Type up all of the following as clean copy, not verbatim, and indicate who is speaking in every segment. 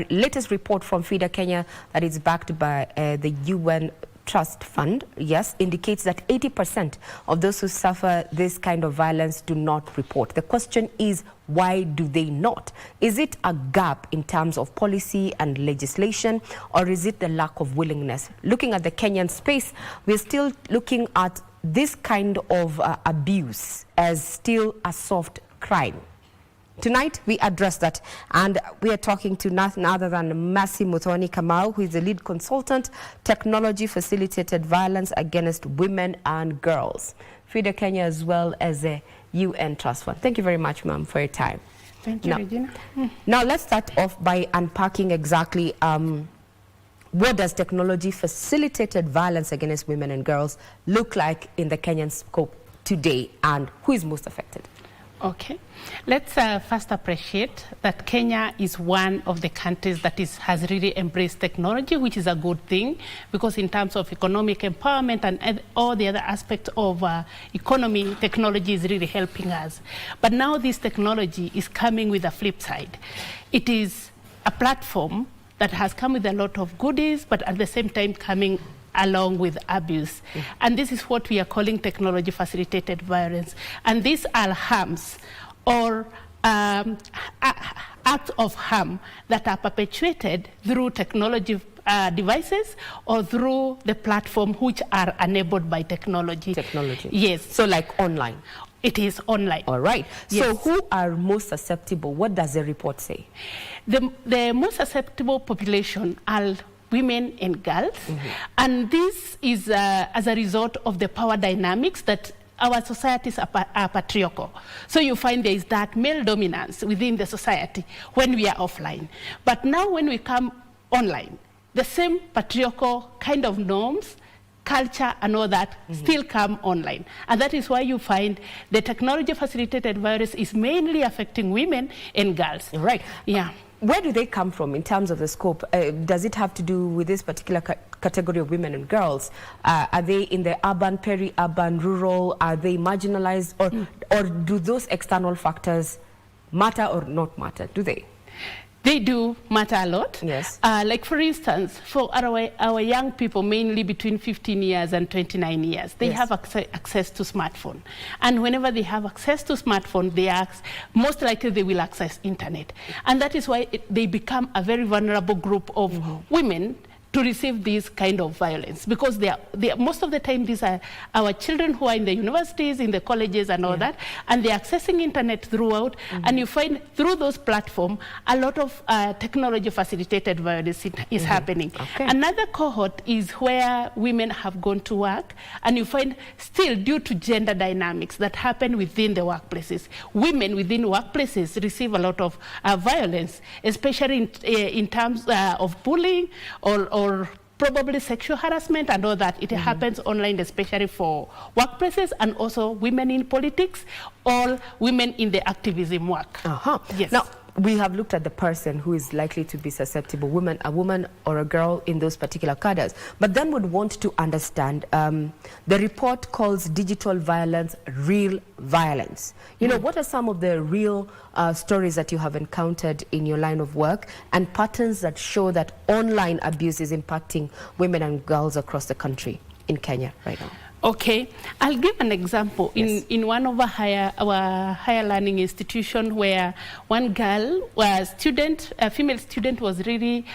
Speaker 1: latest report from FIDA Kenya that is backed by the UN Trust Fund, yes, indicates that 80% of those who suffer this kind of violence do not report. The question is, why do they not? Is it a gap in terms of policy and legislation, or is it the lack of willingness? Looking at the Kenyan space, we're still looking at this kind of abuse as still a soft crime. Tonight, we address that, and we are talking to nothing other than Mercy Muthoni Kamau, who is the lead consultant, Technology Facilitated Violence Against Women and Girls, FIDA Kenya, as well as the UN Trust Fund. Thank you very much, ma'am, for your time.
Speaker 2: Thank you, Regina.
Speaker 1: Now, let's start off by unpacking exactly what does technology facilitated violence against women and girls look like in the Kenyan scope today, and who is most affected?
Speaker 2: Okay, let's first appreciate that Kenya is one of the countries that has really embraced technology, which is a good thing, because in terms of economic empowerment and all the other aspects of economy, technology is really helping us. But now this technology is coming with a flip side. It is a platform that has come with a lot of goodies, but at the same time coming along with abuse. And this is what we are calling technology facilitated violence. And these are harms or acts of harm that are perpetuated through technology devices or through the platform which are enabled by technology. Yes.
Speaker 1: So like online?
Speaker 2: It is online.
Speaker 1: All right.
Speaker 2: Yes.
Speaker 1: So who are most susceptible? What does the report say?
Speaker 2: The most susceptible population are women and girls, and this is as a result of the power dynamics that our societies are patriarchal. So you find there is that male dominance within the society when we are offline. But now when we come online, the same patriarchal kind of norms, culture and all that still come online. And that is why you find the technology facilitated violence is mainly affecting women and girls.
Speaker 1: Right.
Speaker 2: Yeah.
Speaker 1: Where do they come from in terms of the scope? Does it have to do with this particular category of women and girls? Are they in the urban, peri-urban, rural? Are they marginalized? Or do those external factors matter or not matter? Do they?
Speaker 2: They do matter a lot.
Speaker 1: Yes.
Speaker 2: Like for instance, for our young people, mainly between 15 years and 29 years, they have access to smartphone. And whenever they have access to smartphone, most likely they will access internet. And that is why they become a very vulnerable group of women to receive this kind of violence, because they are most of the time these are our children who are in the universities, in the colleges and all that, and they're accessing internet throughout, and you find through those platforms a lot of technology facilitated violence is happening. Okay. Another cohort is where women have gone to work, and you find still due to gender dynamics that happen within the workplaces, women within workplaces receive a lot of violence, especially in terms of bullying or probably sexual harassment and all that. It happens online, especially for workplaces, and also women in politics or women in the activism work. Yes. Now,
Speaker 1: we have looked at the person who is likely to be susceptible, a woman or a girl in those particular cadres. But then would want to understand, the report calls digital violence real violence. You know, what are some of the real stories that you have encountered in your line of work and patterns that show that online abuse is impacting women and girls across the country in Kenya right now?
Speaker 2: Okay, I'll give an example. In one of our higher learning institution, where one girl, a female student, was really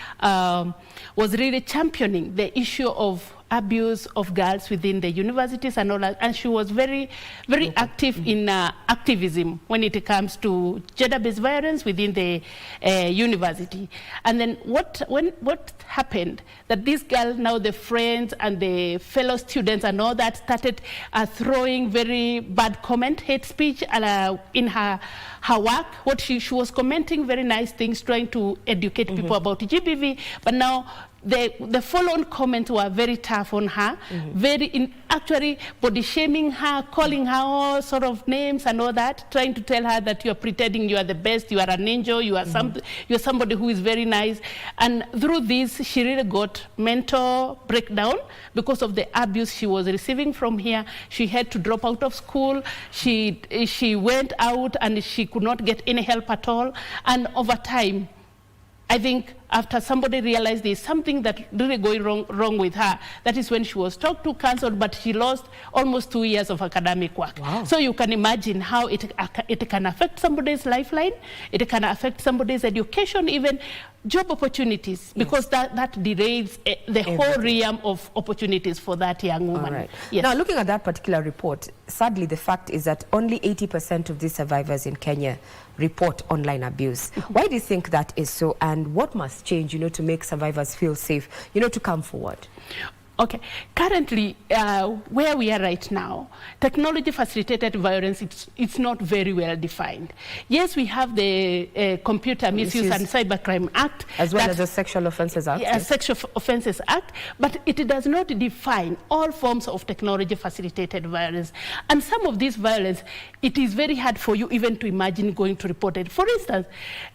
Speaker 2: championing the issue of abuse of girls within the universities and all that, and she was very active in activism when it comes to gender-based violence within the university. And then what happened, that this girl, now the friends and the fellow students and all that started throwing very bad comment, hate speech in her work. What she was commenting very nice things, trying to educate people about GBV, but now the follow-on comments were very tough on her, actually body shaming her, calling her all sort of names and all that, trying to tell her that you are pretending you are the best, you are an angel, you are you're somebody who is very nice. And through this, she really got mental breakdown because of the abuse she was receiving from here. She had to drop out of school. She went out and she could not get any help at all. And over time, I think after somebody realized there's something that really going wrong with her, that is when she was talked to, cancelled, but she lost almost 2 years of academic work.
Speaker 1: Wow.
Speaker 2: So you can imagine how it can affect somebody's lifeline, it can affect somebody's education, even job opportunities, because that derails the whole realm of opportunities for that young woman.
Speaker 1: All right.
Speaker 2: Yes.
Speaker 1: Now, looking at that particular report, sadly, the fact is that only 80% of these survivors in Kenya report online abuse. Why do you think that is so, and what must change, to make survivors feel safe, to come forward?
Speaker 2: Okay, currently, where we are right now, technology-facilitated violence, it's not very well defined. Yes, we have the Computer Misuse and Cybercrime Act.
Speaker 1: As well as the Sexual Offences Act.
Speaker 2: Yes, Sexual Offences Act, but it does not define all forms of technology-facilitated violence. And some of these violence, it is very hard for you even to imagine going to report it. For instance,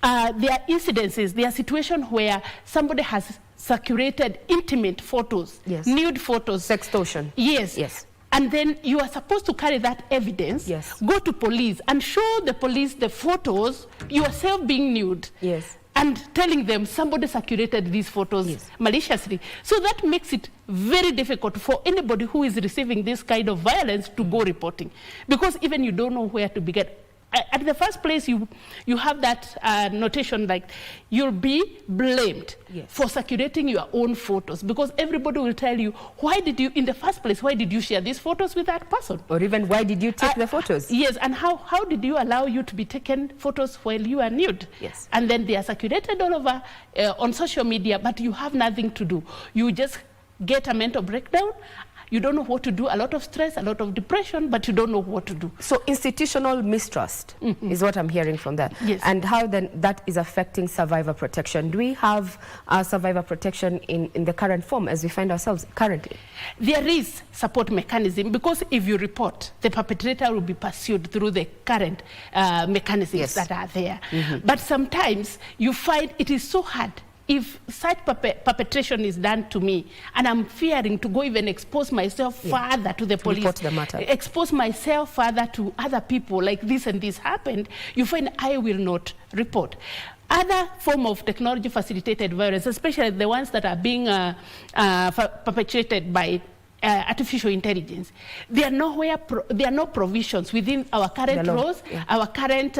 Speaker 2: there are incidences, there are situations where somebody has circulated intimate photos,
Speaker 1: yes,
Speaker 2: nude photos.
Speaker 1: Sextortion.
Speaker 2: Yes.
Speaker 1: Yes.
Speaker 2: And then you are supposed to carry that evidence,
Speaker 1: yes,
Speaker 2: go to police and show the police the photos, yourself being nude.
Speaker 1: Yes.
Speaker 2: And telling them somebody circulated these photos, yes, maliciously. So that makes it very difficult for anybody who is receiving this kind of violence to go reporting, because even you don't know where to begin. At the first place, you have that notation like you'll be blamed, yes, for circulating your own photos, because everybody will tell you, why did you, in the first place, why did you share these photos with that person?
Speaker 1: Or even, why did you take the photos?
Speaker 2: Yes, and how did you allow you to be taken photos while you are nude?
Speaker 1: Yes.
Speaker 2: And then they are circulated all over on social media, but you have nothing to do. You just get a mental breakdown. You don't know what to do, a lot of stress, a lot of depression, but you don't know what to do.
Speaker 1: So institutional mistrust is what I'm hearing from that.
Speaker 2: Yes.
Speaker 1: And how then that is affecting survivor protection. Do we have survivor protection in the current form as we find ourselves currently?
Speaker 2: There is support mechanism, because if you report, the perpetrator will be pursued through the current mechanisms, yes, that are there. But sometimes you find it is so hard. If such perpetration is done to me, and I'm fearing to go even expose myself further to the police,
Speaker 1: report the matter,
Speaker 2: expose myself further to other people, like this and this happened, you find I will not report. Other form of technology-facilitated violence, especially the ones that are being perpetrated by artificial intelligence, there are no provisions within our current laws, our current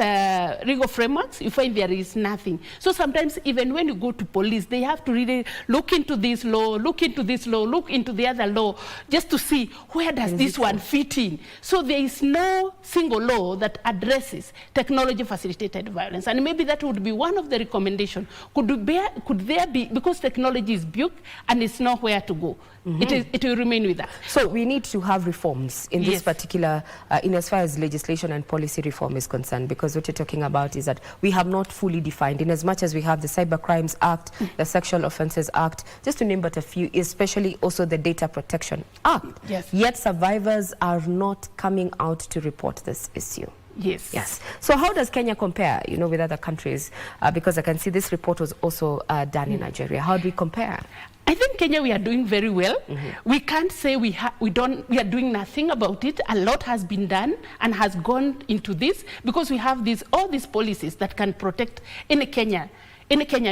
Speaker 2: legal frameworks. You find there is nothing. So sometimes even when you go to police, they have to really look into this law, look into this law, look into the other law, just to see where does this one fit in. So there is no single law that addresses technology-facilitated violence. And maybe that would be one of the recommendations. Could there be, because technology is built and it's nowhere to go, it will remain with that.
Speaker 1: So we need to have reforms in this particular, in as far as legislation and policy reform is concerned, because what you're talking about is that we have not fully defined, in as much as we have the Cyber Crimes Act, the Sexual Offences Act, just to name but a few, especially also the Data Protection Act.
Speaker 2: Yes.
Speaker 1: Yet survivors are not coming out to report this issue.
Speaker 2: Yes.
Speaker 1: Yes. So how does Kenya compare, with other countries? Because I can see this report was also done in Nigeria. How do we compare?
Speaker 2: I think Kenya, we are doing very well. We can't say we are doing nothing about it. A lot has been done and has gone into this, because we have all these policies that can protect any Kenyan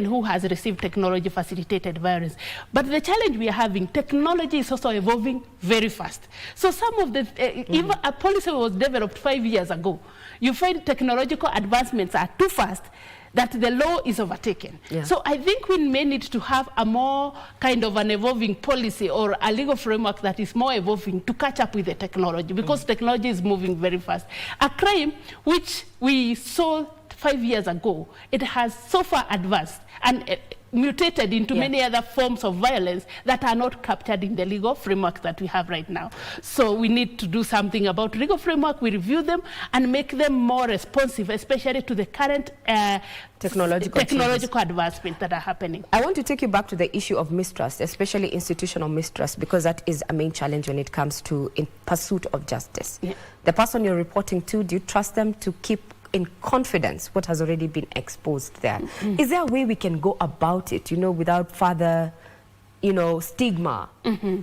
Speaker 2: who has received technology-facilitated violence. But the challenge we are having, technology is also evolving very fast. So some of the, even a policy was developed 5 years ago. You find technological advancements are too fast that the law is overtaken. Yeah. So I think we may need to have a more kind of an evolving policy or a legal framework that is more evolving to catch up with the technology, because technology is moving very fast. A crime which we saw 5 years ago, it has so far advanced and mutated into many other forms of violence that are not captured in the legal framework that we have right now. So we need to do something about legal framework. We review them and make them more responsive, especially to the current technological advancements that are happening.
Speaker 1: I want to take you back to the issue of mistrust, especially institutional mistrust, because that is a main challenge when it comes to in pursuit of justice. Yeah. The person you're reporting to, do you trust them to keep in confidence what has already been exposed there? Is there a way we can go about it, without further, stigma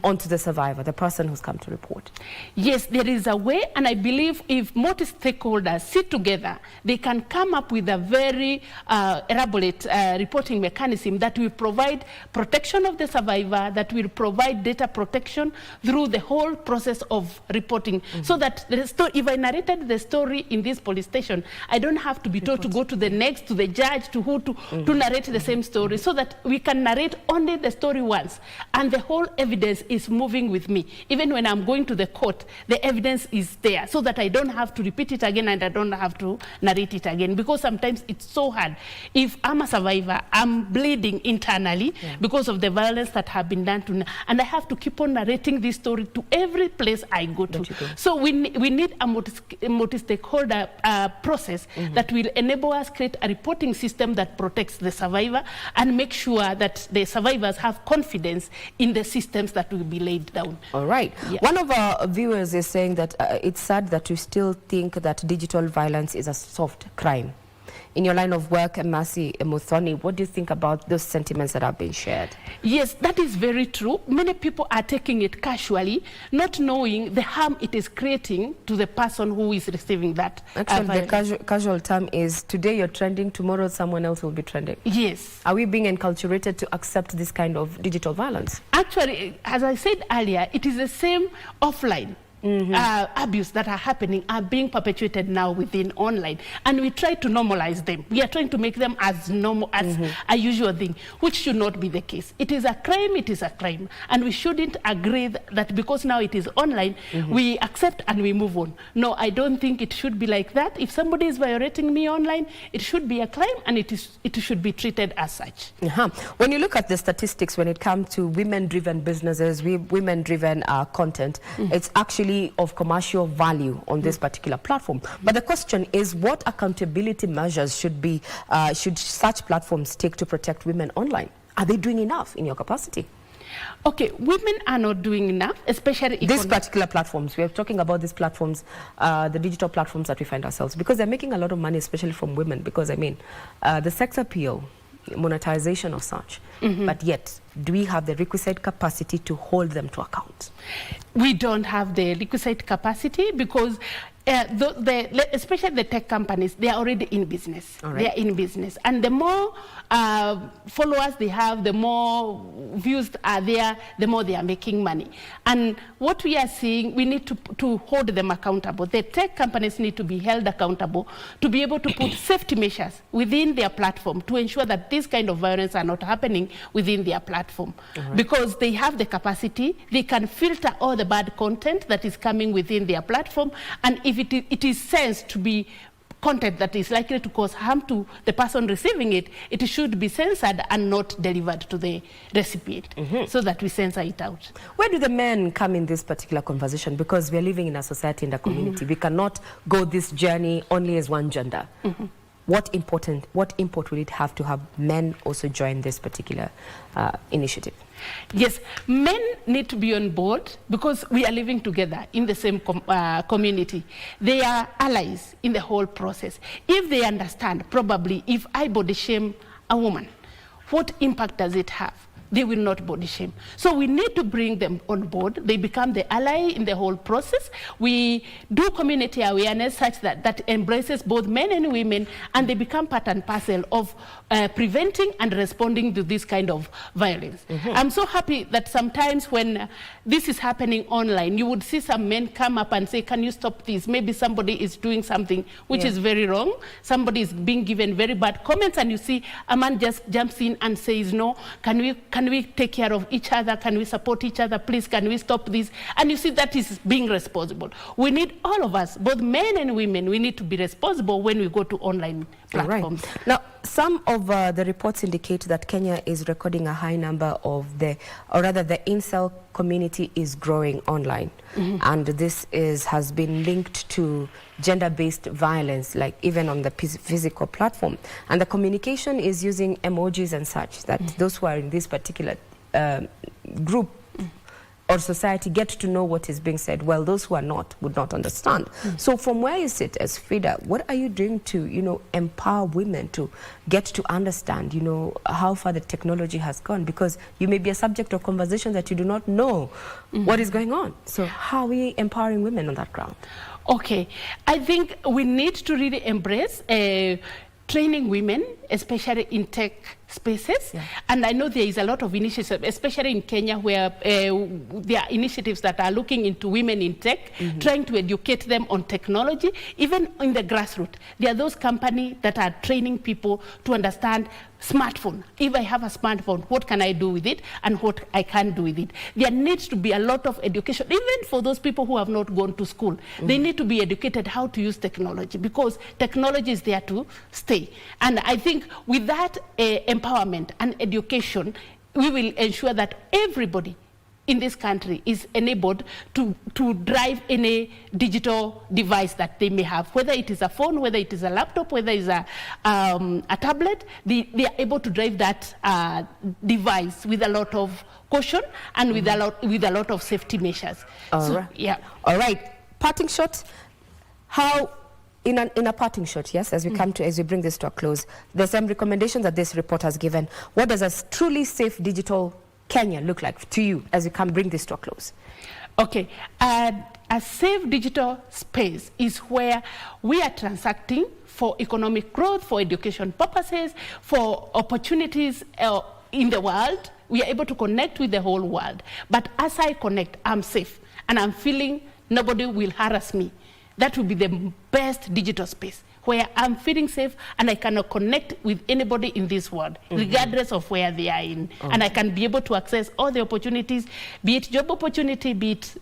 Speaker 1: onto the survivor, the person who's come to report?
Speaker 2: Yes, there is a way, and I believe if multi-stakeholders sit together, they can come up with a very elaborate reporting mechanism that will provide protection of the survivor, that will provide data protection through the whole process of reporting, so that if I narrated the story in this police station, I don't have to be told to go to the next, to the judge, to who to narrate the same story, so that we can narrate only the story once, and the whole evidence is moving with me. Even when I'm going to the court, the evidence is there, so that I don't have to repeat it again and I don't have to narrate it again, because sometimes it's so hard. If I'm a survivor, I'm bleeding internally because of the violence that have been done to me, and I have to keep on narrating this story to every place I go to. So we need a multi-stakeholder process that will enable us create a reporting system that protects the survivor and make sure that the survivors have confidence in the systems that will be laid down.
Speaker 1: All right. Yeah. One of our viewers is saying that it's sad that you still think that digital violence is a soft crime. In your line of work, Mercy Muthoni, what do you think about those sentiments that have been shared? Yes, that is very true. Many people are taking it casually, not knowing the harm it is creating to the person who is receiving that. Actually, the casual term is, today you're trending, tomorrow someone else will be trending. Yes. Are we being enculturated to accept this kind of digital violence? Actually, as I said earlier, it is the same offline. Abuse that are happening are being perpetuated now within online, and we try to normalize them. We are trying to make them as normal as a usual thing, which should not be the case. It is a crime, it is a crime, and we shouldn't agree that because now it is online, we accept and we move on. No, I don't think it should be like that. If somebody is violating me online, it should be a crime, and it should be treated as such. When you look at the statistics when it comes to women-driven businesses, women-driven content, it's actually of commercial value on this particular platform. But the question is, what accountability measures should such platforms take to protect women online? Are they doing enough in your capacity? Okay, women are not doing enough, especially these particular platforms. We are talking about these platforms, the digital platforms that we find ourselves, because they're making a lot of money, especially from women, because I mean, the sex appeal, monetization of such, but yet, do we have the requisite capacity to hold them to account? We don't have the requisite capacity because especially the tech companies, they are already in business. They are in business. And the more followers they have, the more views are there, the more they are making money. And what we are seeing, we need to hold them accountable. The tech companies need to be held accountable to be able to put safety measures within their platform to ensure that this kind of violence are not happening within their platform. Because they have the capacity, they can filter all the bad content that is coming within their platform, and if it is sensed to be content that is likely to cause harm to the person receiving it, it should be censored and not delivered to the recipient, so that we censor it out. Where do the men come in this particular conversation? Because we are living in a society and a community. We cannot go this journey only as one gender. What import will it have to have men also join this particular initiative? Yes, men need to be on board because we are living together in the same community. They are allies in the whole process. If they understand, probably, if I body shame a woman, what impact does it have? They will not body shame. So we need to bring them on board. They become the ally in the whole process. We do community awareness such that embraces both men and women, and they become part and parcel of preventing and responding to this kind of violence. I'm so happy that sometimes when this is happening online, you would see some men come up and say, can you stop this? Maybe somebody is doing something which is very wrong. Somebody is being given very bad comments, and you see a man just jumps in and says, no, can we take care of each other? Can we support each other? Please, can we stop this? And you see that is being responsible. We need all of us, both men and women, we need to be responsible when we go to online platforms. Now, some of the reports indicate that Kenya is recording a high number of the incel community is growing online. And this has been linked to gender-based violence, like even on the physical platform. And the communication is using emojis and such, that those who are in this particular group or society get to know what is being said, well, those who are not would not understand. So from where you sit as FIDA, what are you doing to, you know, empower women to get to understand, you know, how far the technology has gone? Because you may be a subject of conversation that you do not know what is going on. So how are we empowering women on that ground?
Speaker 2: Okay, I think we need to really embrace training women, especially in tech spaces. Yeah. And I know there is a lot of initiatives, especially in Kenya, where there are initiatives that are looking into women in tech, trying to educate them on technology. Even in the grassroots, there are those companies that are training people to understand smartphone. If I have a smartphone, what can I do with it and what I can't do with it? There needs to be a lot of education, even for those people who have not gone to school. They need to be educated how to use technology, because technology is there to stay. And I think with that empowerment and education, we will ensure that everybody in this country is enabled to drive any digital device that they may have, whether it is a phone, whether it is a laptop, whether it is a tablet. They are able to drive that device with a lot of caution and with a lot of safety measures.
Speaker 1: Right.
Speaker 2: Yeah.
Speaker 1: All right. Parting shot. How? In a parting shot, yes, as we bring this to a close, there's some recommendations that this report has given. What does a truly safe digital Kenya look like to you as we can bring this to a close?
Speaker 2: Okay, a safe digital space is where we are transacting for economic growth, for education purposes, for opportunities in the world. We are able to connect with the whole world. But as I connect, I'm safe and I'm feeling nobody will harass me. That will be the best digital space, where I'm feeling safe and I can connect with anybody in this world, regardless of where they are in. And I can be able to access all the opportunities, be it job opportunity, be it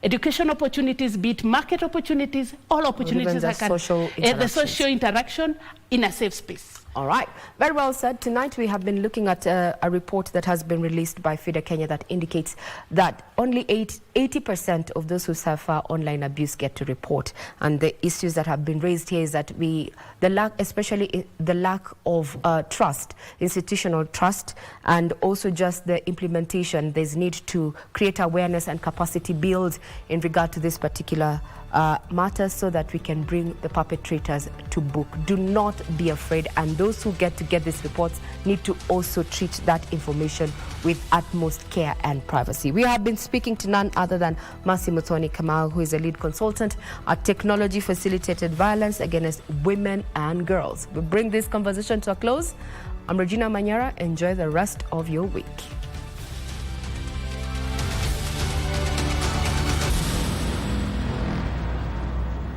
Speaker 2: education opportunities, be it market opportunities, all opportunities.
Speaker 1: The social
Speaker 2: interaction in a safe space.
Speaker 1: All right. Very well said. Tonight we have been looking at a report that has been released by FIDA Kenya that indicates that only 80% of those who suffer online abuse get to report. And the issues that have been raised here is that especially the lack of trust, institutional trust, and also just the implementation. There's need to create awareness and capacity build in regard to this particular matters, so that we can bring the perpetrators to book. Do not be afraid, and those who get these reports need to also treat that information with utmost care and privacy. We have been speaking to none other than Mercy Muthoni Kamau, who is a lead consultant at Technology Facilitated Violence Against Women and Girls. We bring this conversation to a close. I'm Regina Manyara. Enjoy the rest of your week.